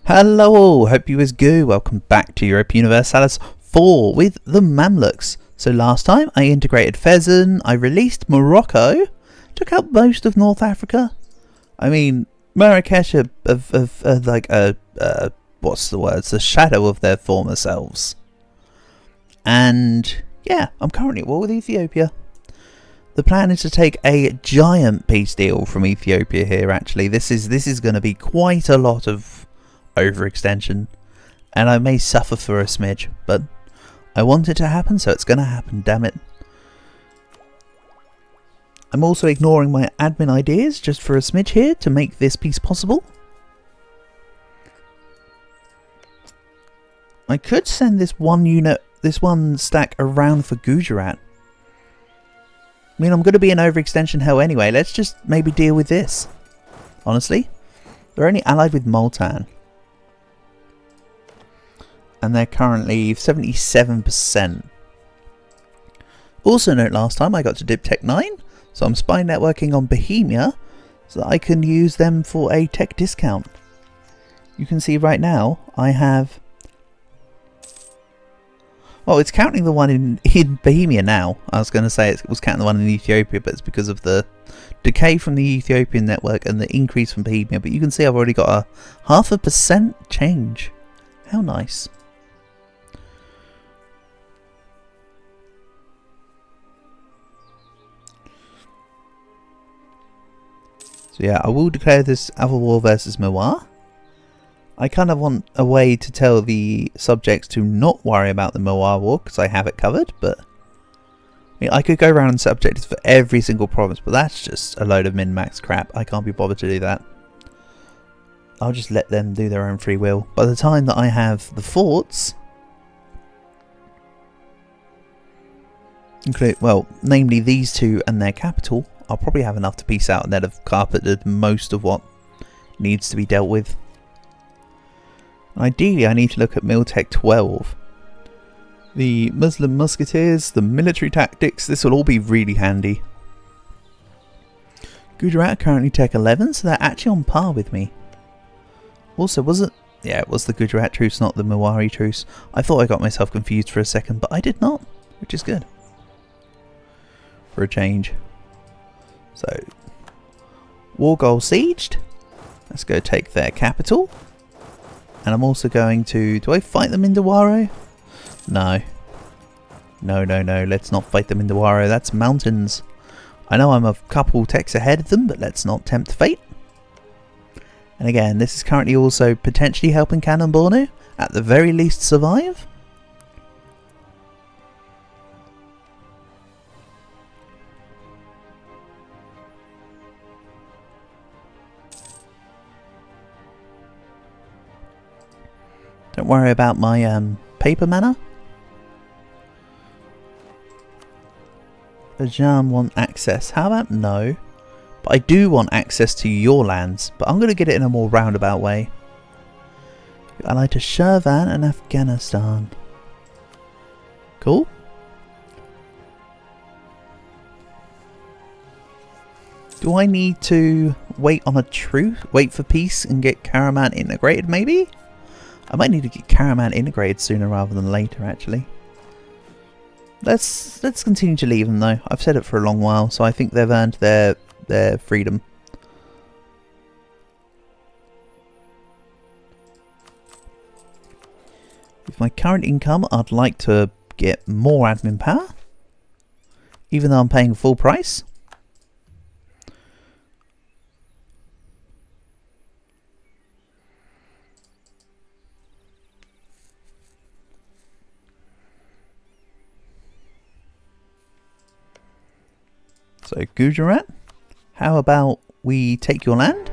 Hello all, hope you is good. Welcome back to Europe Universalis 4 with the Mamluks. So last time I integrated Fezzan, I released Morocco, took out most of North Africa. I mean, Marrakesh are what's the words? The shadow of their former selves. And yeah, I'm currently at war with Ethiopia. The plan is to take a giant peace deal from Ethiopia here. Actually, this is going to be quite a lot of overextension, and I may suffer for a smidge, but I want it to happen, so it's going to happen. Damn it! I'm also ignoring my admin ideas just for a smidge here to make this piece possible. I could send this one stack around for Gujarat. I mean, I'm going to be in overextension hell anyway. Let's just maybe deal with this. Honestly, they're only allied with Multan, and they're currently 77%. Also note, last time I got to dip Tech 9, so I'm spy networking on Bohemia so that I can use them for a tech discount. You can see right now I have... Well, it's counting the one in Bohemia now. I was going to say it was counting the one in Ethiopia, but it's because of the decay from the Ethiopian network and the increase from Bohemia. But you can see I've already got a 0.5% change. How nice. So yeah, I will declare this other war versus Mewar. I kind of want a way to tell the subjects to not worry about the Mewar war because I have it covered, but I mean, I could go around and subject it for every single province, but that's just a load of min-max crap. I can't be bothered to do that. I'll just let them do their own free will. By the time that I have the forts, namely these two and their capital, I'll probably have enough to piece out and then have carpeted most of what needs to be dealt with. Ideally, I need to look at Miltech 12. The Muslim musketeers, the military tactics, this will all be really handy. Gujarat currently Tech 11, so they're actually on par with me. Also, was it? Yeah, it was the Gujarat truce, not the Mewari truce. I thought I got myself confused for a second, but I did not, which is good. For a change. So, war goal sieged. Let's go take their capital. And I'm also going to... Do I fight them in Dawaro? No. No, let's not fight them in Dawaro. That's mountains. I know I'm a couple techs ahead of them, but let's not tempt fate. And again, this is currently also potentially helping Cannon Bornu, at the very least, survive. Don't worry about my paper mana. Ajam want access. How about no? But I do want access to your lands, but I'm going to get it in a more roundabout way. You're allied to Shirvan and Afghanistan. Cool. Do I need to wait on a truce, wait for peace and get Karaman integrated maybe? I might need to get Karaman integrated sooner rather than later, actually. Let's continue to leave them though. I've said it for a long while, so I think they've earned their freedom. With my current income, I'd like to get more admin power, even though I'm paying full price. So Gujarat, how about we take your land?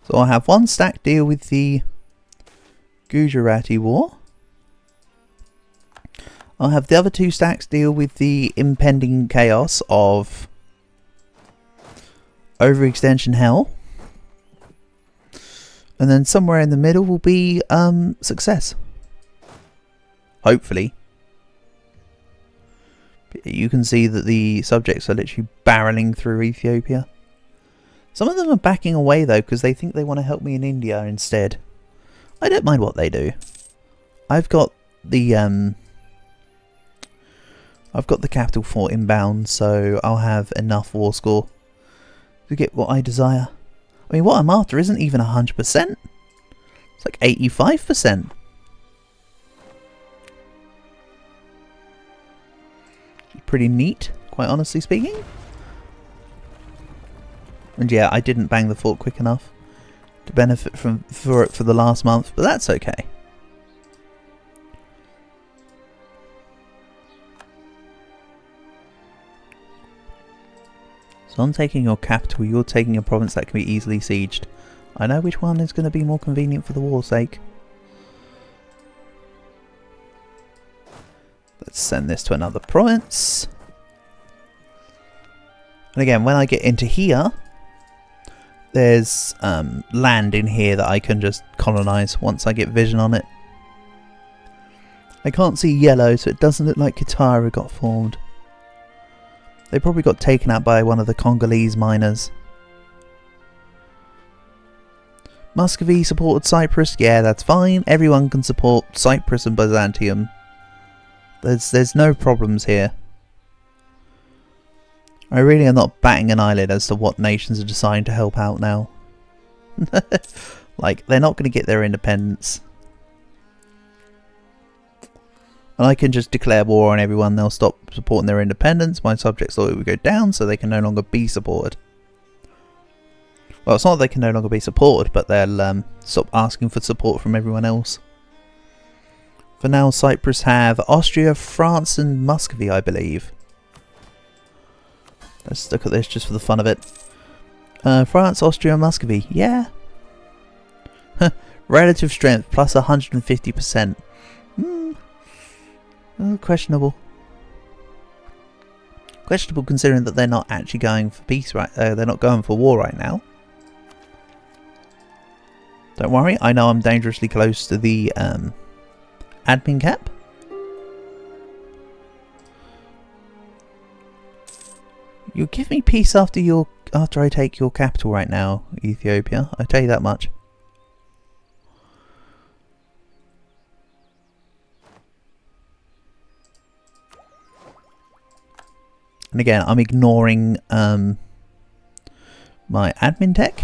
So I'll have one stack deal with the Gujarati war. I'll have the other two stacks deal with the impending chaos of overextension hell. And then somewhere in the middle will be success. Hopefully. You can see that the subjects are literally barreling through Ethiopia. Some of them are backing away though because they think they want to help me in India instead. I don't mind what they do. I've got the capital fort inbound, so I'll have enough war score to get what I desire. I mean, what I'm after isn't even 100%. It's like 85%. Pretty neat, quite honestly speaking. And yeah, I didn't bang the fort quick enough to benefit for it for the last month, but that's okay. So I'm taking your capital, you're taking a province that can be easily sieged. I know which one is going to be more convenient for the war's sake. Let's send this to another province. And again, when I get into here, there's land in here that I can just colonise once I get vision on it. I can't see yellow, so it doesn't look like Katara got formed. They probably got taken out by one of the Congolese miners. Muscovy supported Cyprus. Yeah, that's fine. Everyone can support Cyprus and Byzantium. There's no problems here. I really am not batting an eyelid as to what nations are deciding to help out now. Like, they're not going to get their independence. And I can just declare war on everyone, they'll stop supporting their independence, my subjects loyalty will go down, so they can no longer be supported. Well, it's not that they can no longer be supported, but they'll stop asking for support from everyone else. For now, Cyprus have Austria, France and Muscovy, I believe. Let's look at this just for the fun of it. France, Austria, Muscovy. Yeah. Relative strength plus 150%. Questionable. Questionable considering that they're not actually going for peace right. They're not going for war right now. Don't worry, I know I'm dangerously close to the admin cap. You'll give me peace after I take your capital right now, Ethiopia. I tell you that much. And again, I'm ignoring my admin tech.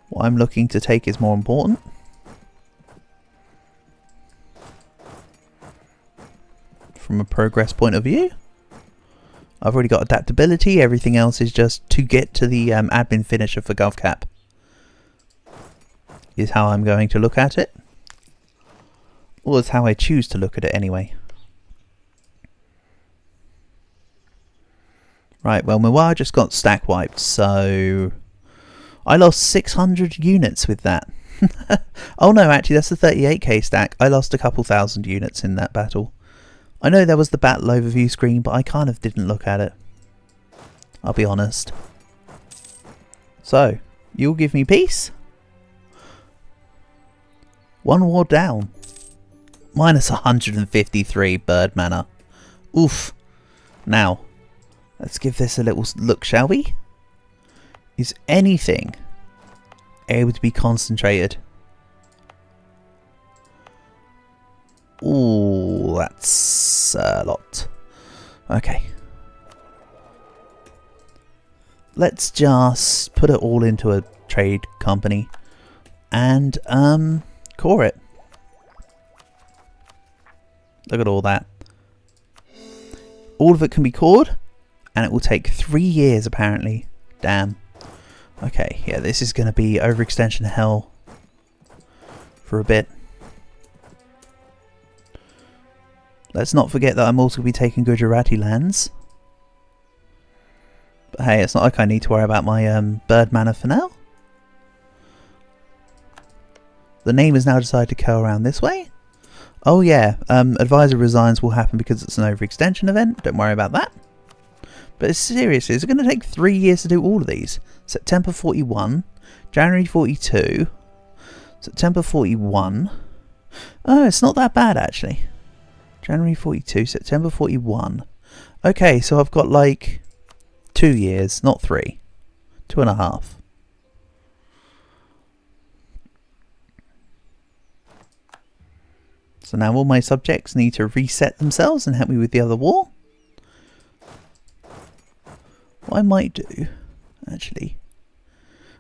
What I'm looking to take is more important. From a progress point of view. I've already got adaptability, everything else is just to get to the admin finisher for GovCap. Is how I'm going to look at it. Or is how I choose to look at it anyway. Right, well, Mawar just got stack wiped, so I lost 600 units with that. Oh no, actually that's the 38k stack. I lost a couple thousand units in that battle. I know there was the battle overview screen, but I kind of didn't look at it. I'll be honest. So, you'll give me peace? One war down. Minus 153 bird mana. Oof. Now, let's give this a little look, shall we? Is anything able to be concentrated? Ooh, that's a lot. Okay. Let's just put it all into a trade company and core it. Look at all that. All of it can be cored, and it will take 3 years apparently. Damn. Okay, yeah, this is going to be overextension hell for a bit. Let's not forget that I'm also going to be taking Gujarati lands. But hey, it's not like I need to worry about my bird mana for now. The name has now decided to go around this way. Oh yeah, advisor resigns will happen because it's an overextension event. Don't worry about that. But seriously, is it going to take 3 years to do all of these? September 41, January 42, September 41. Oh, it's not that bad actually. January 42, September 41. Okay, so I've got like 2 years, not 3. 2.5. So now all my subjects need to reset themselves and help me with the other war. What I might do, actually...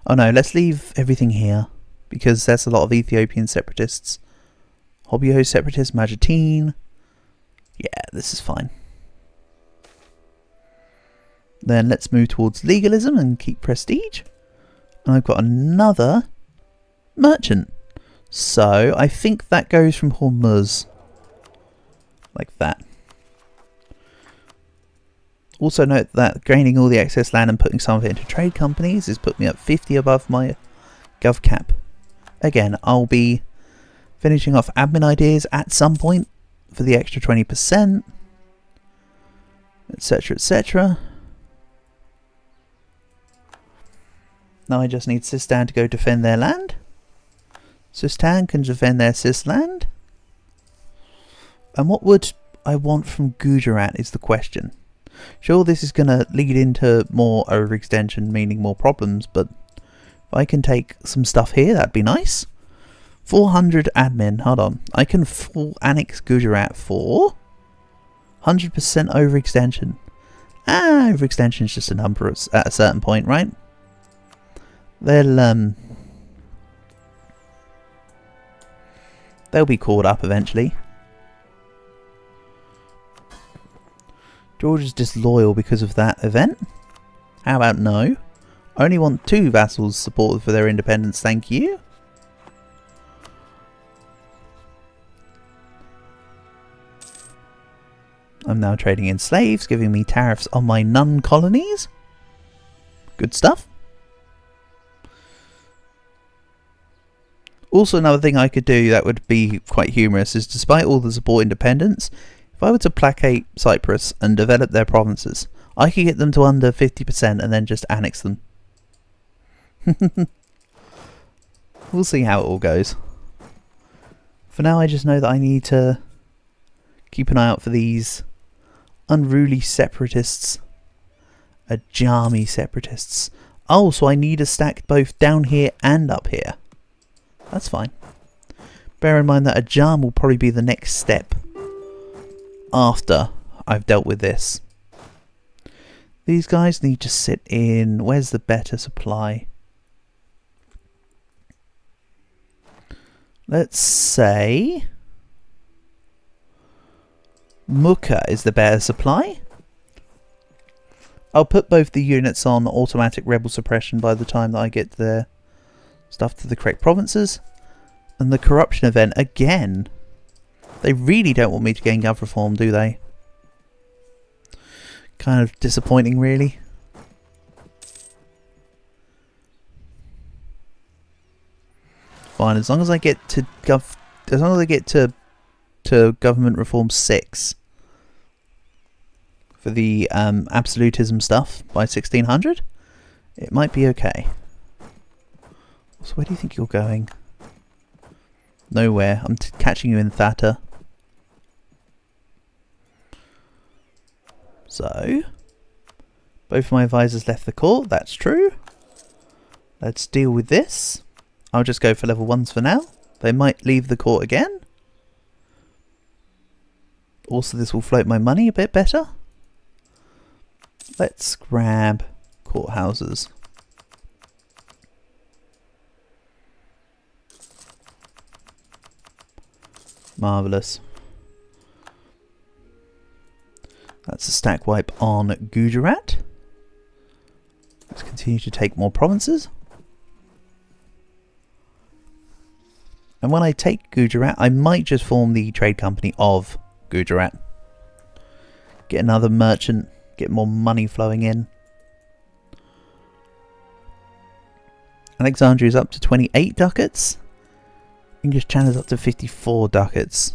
Oh no, let's leave everything here, because there's a lot of Ethiopian separatists. Hobyo separatist, Majeerteen. Yeah, this is fine. Then let's move towards legalism and keep prestige. And I've got another merchant. So I think that goes from Hormuz. Like that. Also note that gaining all the excess land and putting some of it into trade companies has put me up 50 above my gov cap. Again, I'll be finishing off admin ideas at some point for the extra 20%, etc, etc. Now I just need Sistan to go defend their land. Sistan can defend their Sis land. And what would I want from Gujarat is the question. Sure, this is going to lead into more overextension, meaning more problems, but if I can take some stuff here, that'd be nice. 400 admin, hold on. I can full annex Gujarat for 100% overextension. Overextension is just a number at a certain point, right? They'll be caught up eventually. George is disloyal because of that event. How about no? I only want 2 vassals supported for their independence, thank you. I'm now trading in slaves, giving me tariffs on my nun colonies. Good stuff. Also, another thing I could do that would be quite humorous is, despite all the support independence, if I were to placate Cyprus and develop their provinces, I could get them to under 50% and then just annex them. We'll see how it all goes. For now, I just know that I need to keep an eye out for these unruly separatists. Ajami separatists. Oh, so I need a stack both down here and up here. That's fine. Bear in mind that Ajam will probably be the next step after I've dealt with this. These guys need to sit in... Where's the better supply? Let's say Mukha is the better supply. I'll put both the units on automatic rebel suppression by the time that I get their stuff to the correct provinces. And the corruption event, again, they really don't want me to gain gov reform, do they? Kind of disappointing, really. Fine, as long as I get to government reform 6 for the absolutism stuff by 1600, it might be okay. So where do you think you're going? Nowhere. I'm catching you in Thata. So, both of my advisors left the court, that's true. Let's deal with this. I'll just go for level 1s for now. They might leave the court again. Also, this will float my money a bit better. Let's grab courthouses. Marvellous. That's a stack wipe on Gujarat. Let's continue to take more provinces. And when I take Gujarat, I might just form the trade company of Gujarat. Get another merchant, get more money flowing in. Alexandria is up to 28 ducats. English Channel is up to 54 ducats.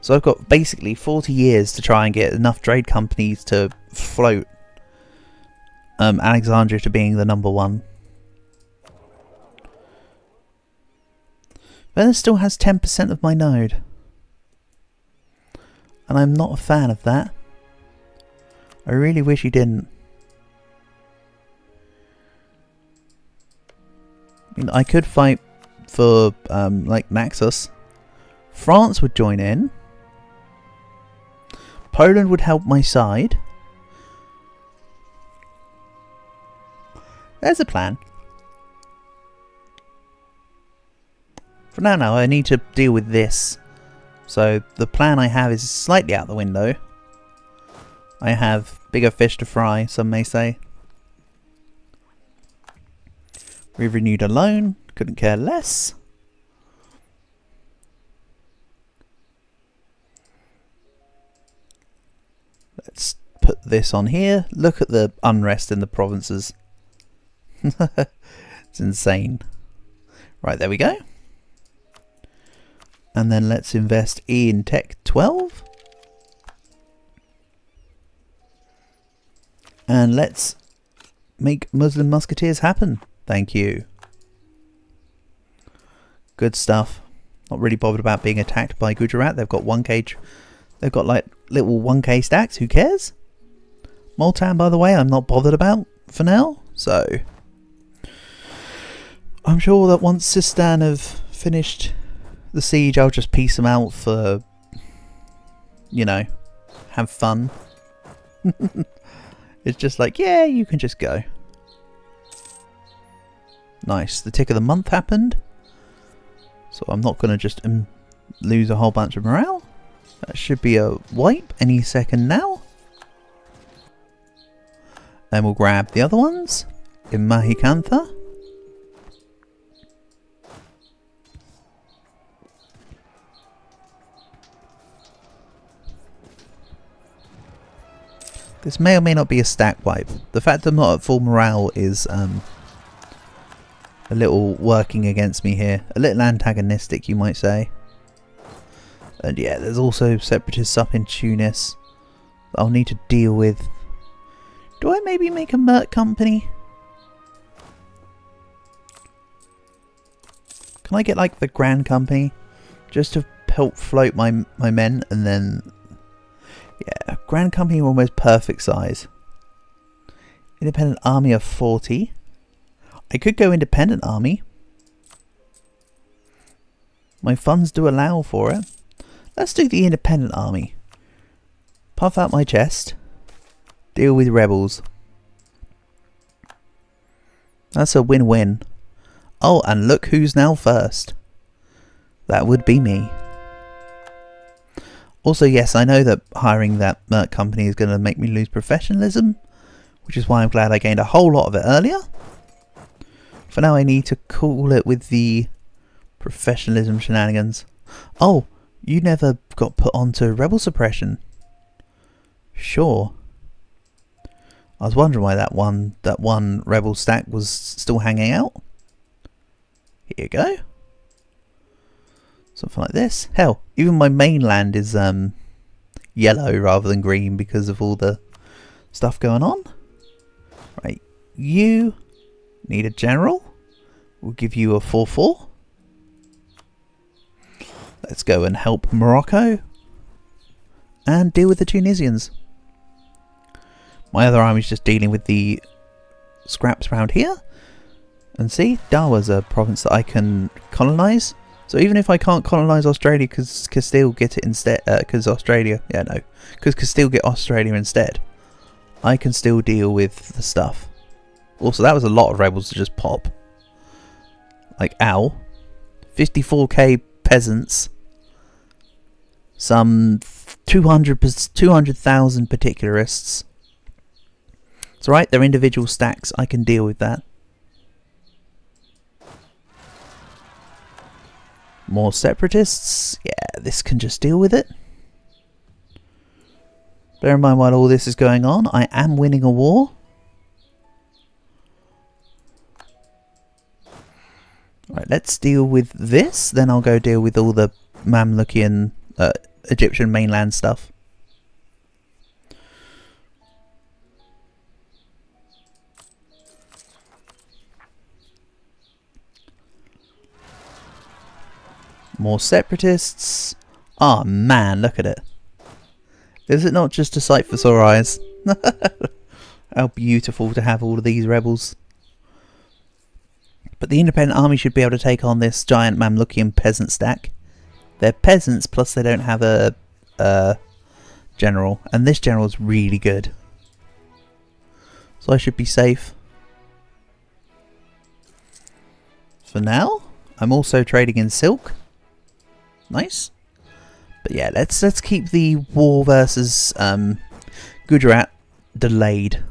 So I've got basically 40 years to try and get enough trade companies to float Alexandria to being the number 1. Venice still has 10% of my node. And I'm not a fan of that. I really wish he didn't. I mean, I could fight for, like, Naxos. France would join in. Poland would help my side. There's a plan. For now, I need to deal with this. So the plan I have is slightly out the window. I have bigger fish to fry, some may say. We've renewed a loan. Couldn't care less. Let's put this on here. Look at the unrest in the provinces. It's insane. Right, there we go. And then let's invest in Tech 12. And let's make Muslim Musketeers happen. Thank you. Good stuff. Not really bothered about being attacked by Gujarat. They've got 1k. They've got like little 1k stacks. Who cares? Multan, by the way, I'm not bothered about for now. So I'm sure that once Sistan have finished the siege, I'll just piece them out for, you know, have fun. It's just like, yeah, you can just go. Nice. The tick of the month happened. So I'm not going to just lose a whole bunch of morale. That should be a wipe any second now. Then we'll grab the other ones in Mahikantha. This may or may not be a stack wipe. The fact I'm not at full morale is a little working against me here. A little antagonistic, you might say. And yeah, there's also separatists up in Tunis that I'll need to deal with. Do I maybe make a merc company? Can I get like the Grand Company? Just to help float my men, and then... yeah, Grand Company are almost perfect size. Independent Army of 40. I could go Independent Army. My funds do allow for it. Let's do the Independent Army. Puff out my chest. Deal with rebels. That's a win-win. Oh, and look who's now first. That would be me. Also, yes, I know that hiring that merc company is going to make me lose professionalism, which is why I'm glad I gained a whole lot of it earlier. For now, I need to cool it with the professionalism shenanigans. Oh, you never got put onto rebel suppression. Sure. I was wondering why that one rebel stack was still hanging out. Here you go. Something like this. Hell, even my mainland is yellow rather than green because of all the stuff going on. Right, you need a general. We'll give you a 4-4. Let's go and help Morocco and deal with the Tunisians. My other army's just dealing with the scraps around here. And see, Dawa's a province that I can colonise. So even if I can't colonise Australia because Castile get it instead, because Castile get Australia instead, I can still deal with the stuff. Also, that was a lot of rebels to just pop. Like, ow. 54k peasants. Some 200,000 particularists. It's alright, they're individual stacks. I can deal with that. More separatists. Yeah, this can just deal with it. Bear in mind while all this is going on, I am winning a war. Right, let's deal with this. Then I'll go deal with all the Mamlukian, Egyptian mainland stuff. More separatists. Oh man, look at it. Is it not just a sight for sore eyes? How beautiful to have all of these rebels. But the independent army should be able to take on this giant Mamlukian peasant stack. They're peasants, plus they don't have a general. And this general is really good. So I should be safe. For now, I'm also trading in silk. Nice. But yeah, let's keep the war versus Gujarat delayed.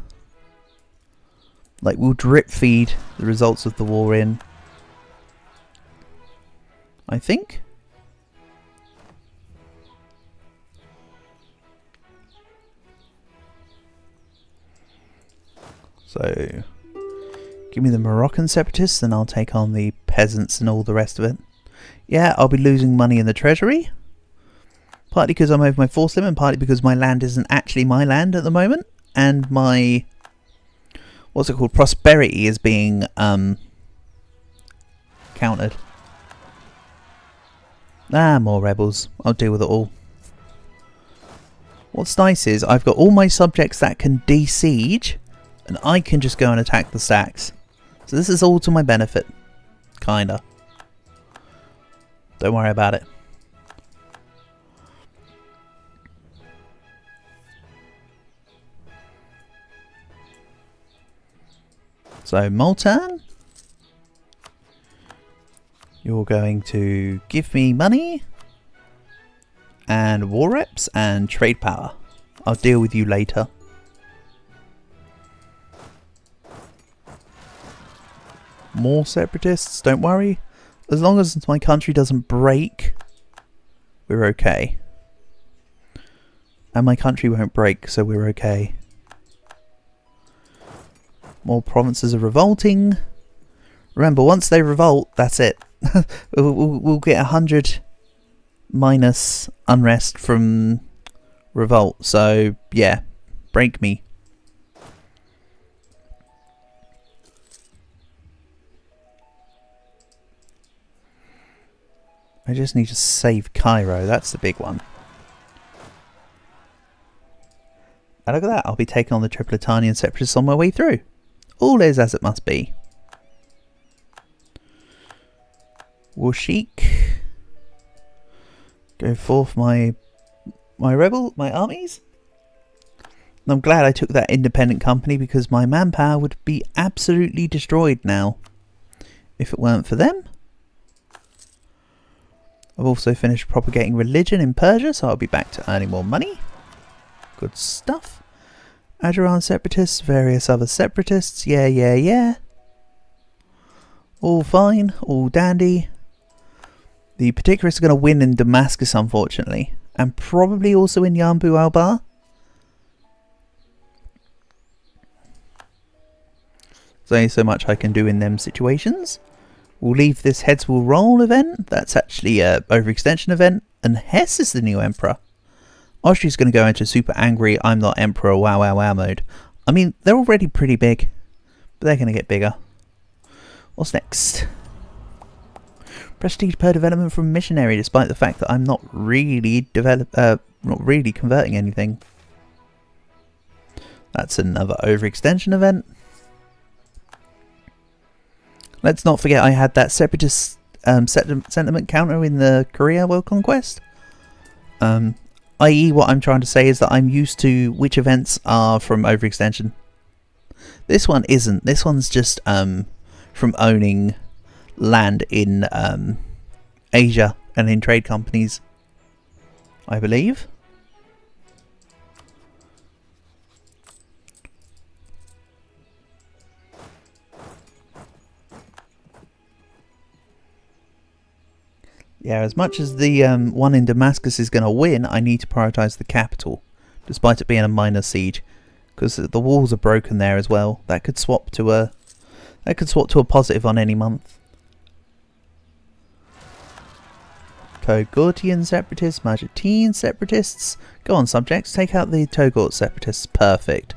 Like, we'll drip feed the results of the war in, I think. So, give me the Moroccan separatists, then I'll take on the peasants and all the rest of it. Yeah, I'll be losing money in the treasury. Partly because I'm over my force limit, and partly because my land isn't actually my land at the moment. And my, what's it called, prosperity is being countered. Ah, more rebels. I'll deal with it all. What's nice is I've got all my subjects that can de-siege, and I can just go and attack the stacks. So this is all to my benefit. Kinda. Don't worry about it. So, Multan, you're going to give me money and war reps and trade power. I'll deal with you later. More separatists, don't worry. As long as my country doesn't break, we're okay. And my country won't break, so we're okay. More provinces are revolting. Remember, once they revolt, that's it. we'll get 100 minus unrest from revolt. So, yeah, break me. I just need to save Cairo. That's the big one. And look at that. I'll be taking on the Tripolitanian separatists on my way through. All is as it must be. Washik. Go forth my armies. And I'm glad I took that independent company, because my manpower would be absolutely destroyed now if it weren't for them. I've also finished propagating religion in Persia, so I'll be back to earning more money. Good stuff. Ajuran separatists, various other separatists, yeah. All fine, all dandy. The particularists are going to win in Damascus, unfortunately. And probably also in Yambu Albar. There's only so much I can do in them situations. We'll leave this Heads Will Roll event. That's actually a overextension event. And Hess is the new emperor. Austria's going to go into super angry, I'm not emperor, wow mode. I mean, they're already pretty big, but they're going to get bigger. What's next? Prestige per development from missionary, despite the fact that I'm not really converting anything. That's another overextension event. Let's not forget I had that separatist sentiment counter in the Korea World Conquest. I.e. what I'm trying to say is that I'm used to which events are from overextension. This one isn't. This one's just from owning land in Asia and in trade companies, I believe. Yeah, as much as the one in Damascus is going to win, I need to prioritise the capital, despite it being a minor siege, because the walls are broken there as well. That could swap to a positive on any month. Togurtian separatists, Majeerteen separatists. Go on, subjects, take out the Togut separatists. Perfect.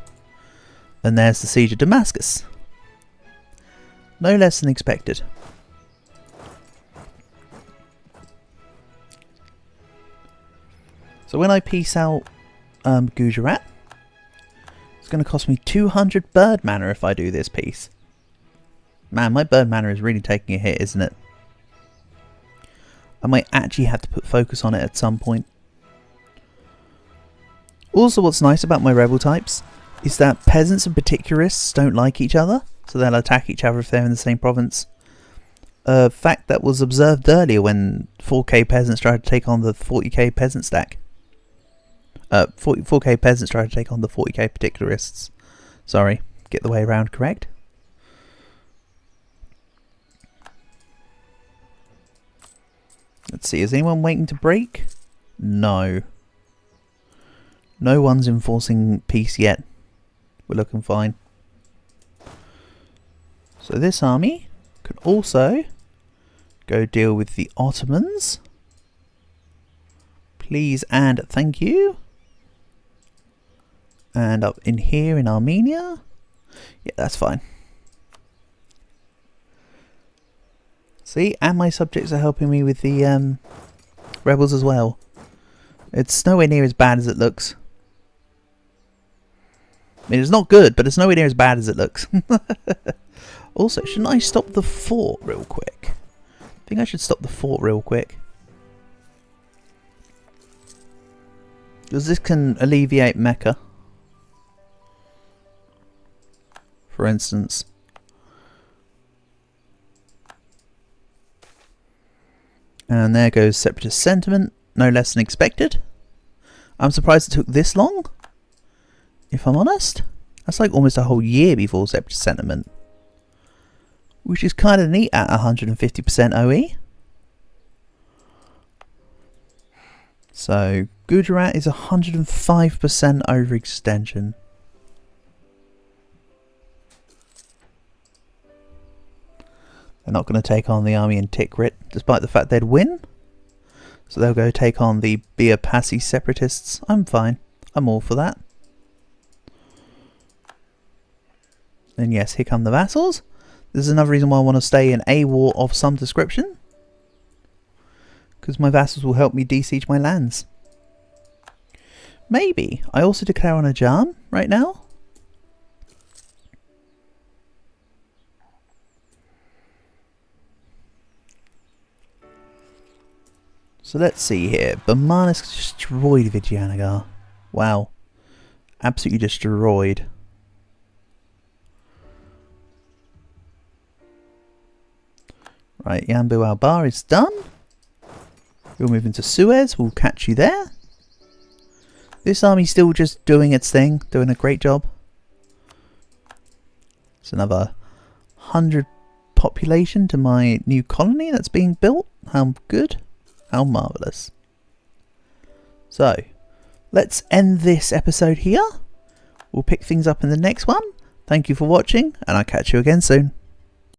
And there's the siege of Damascus. No less than expected. So when I peace out Gujarat. It's going to cost me 200 bird mana if I do this piece. Man, my bird mana is really taking a hit, isn't it? I might actually have to put focus on it at some point. Also, what's nice about my rebel types is that peasants and particularists don't like each other, so they'll attack each other if they're in the same province. A fact that was observed earlier when 4k peasants tried to take on the 40k peasant stack. 4k peasants tried to take on the 40k particularists. Sorry, get the way around correct. Let's see, is anyone waiting to break? No. No one's enforcing peace yet. We're looking fine. So this army can also go deal with the Ottomans. Please and thank you. And up in here in Armenia. Yeah, that's fine. See, and my subjects are helping me with the rebels as well. It's nowhere near as bad as it looks. I mean, it's not good, but it's nowhere near as bad as it looks. Also, shouldn't I stop the fort real quick? I think I should stop the fort real quick. Because this can alleviate Mecca. For instance. And there goes separatist sentiment, no less than expected. I'm surprised it took this long, if I'm honest. That's like almost a whole year before separatist sentiment. Which is kind of neat at 150% OE. So, Gujarat is 105% overextension. They're not going to take on the army in Tikrit, despite the fact they'd win. So they'll go take on the Biapassi separatists. I'm fine. I'm all for that. And yes, here come the vassals. This is another reason why I want to stay in a war of some description. Because my vassals will help me de-siege my lands. Maybe I also declare on a jam right now. So let's see here. Bamanis destroyed Vijayanagar. Wow. Absolutely destroyed. Right, Yambu Albar is done. We'll move into Suez. We'll catch you there. This army's still just doing its thing. Doing a great job. It's another 100 population to my new colony that's being built. How good. How marvellous. So, let's end this episode here. We'll pick things up in the next one. Thank you for watching, and I'll catch you again soon.